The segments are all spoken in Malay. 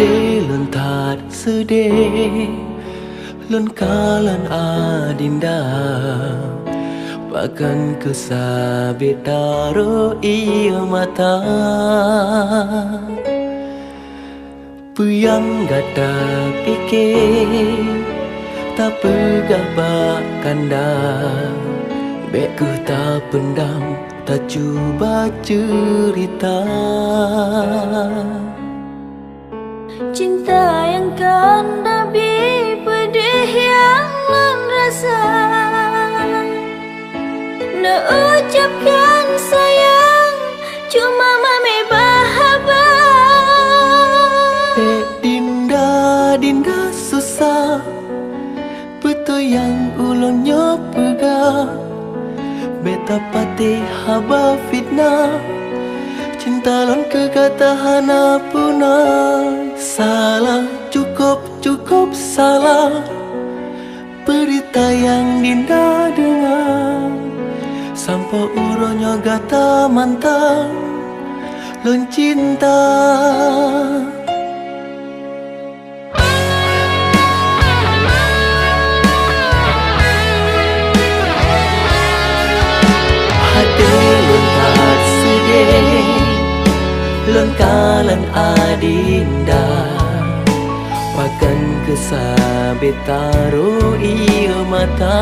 Hade lontat sedih lon kalan adinda bahkan kesabit taro ia mata puyang gata pikir tak pegabak kanda beku tak pendam tak cuba cerita. Cinta yang kanda bi pedih yang lon rasa, nak ucapkan sayang cuma mame bahaba. Dinda, dinda susah, betul yang ulonnya pegang. Beta pati haba fitnah, cinta lon kegatahan punah. Salah, cukup salah, berita yang dinda dengar. Sampai uronya gata mantap, lon cinta. Lengkalan adinda bahkan kesabit taruh ia mata.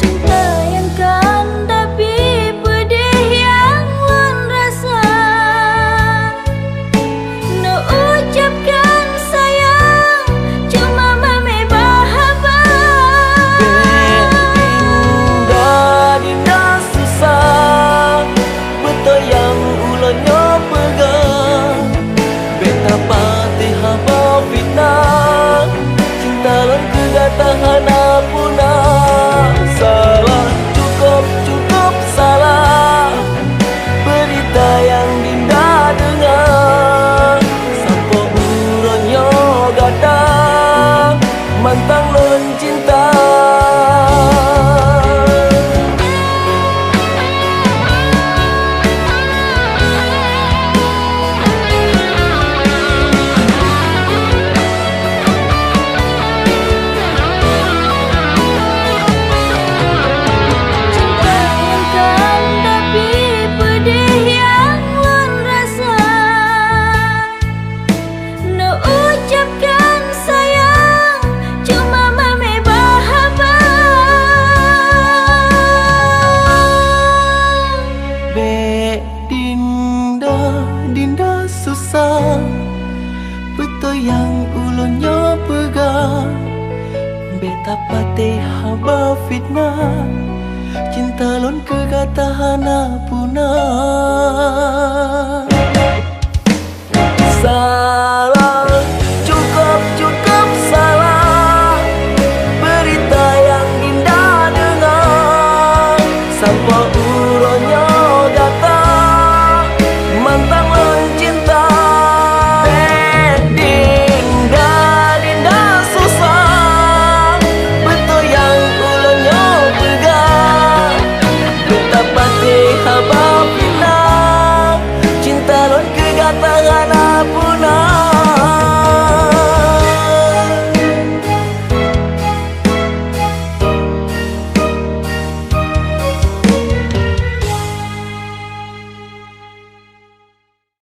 Cinta yang kanda bi pedih yang lon rasa, nak ucapkan sayang cuma mame bahaba. Dinda, dinda susah, betul yang ulonnya pegang. Beta pati haba fitnah, cinta lon kegatahan punah. Salah, cukup salah, berita yang dinda dengar. Sampai uronnya gata mantang lon cinta. Dinda susah, betul yang ulonnya pegang. Beta pati haba fitnah, cinta lon kegatahan punah. Salah, cukup salah, berita yang dinda dengar. Sampai uronnya gata mantang lon cinta. Dinda, dinda susah, betul yang ulonnya pegang. Beta pati haba fitnah, cinta lon kegatahan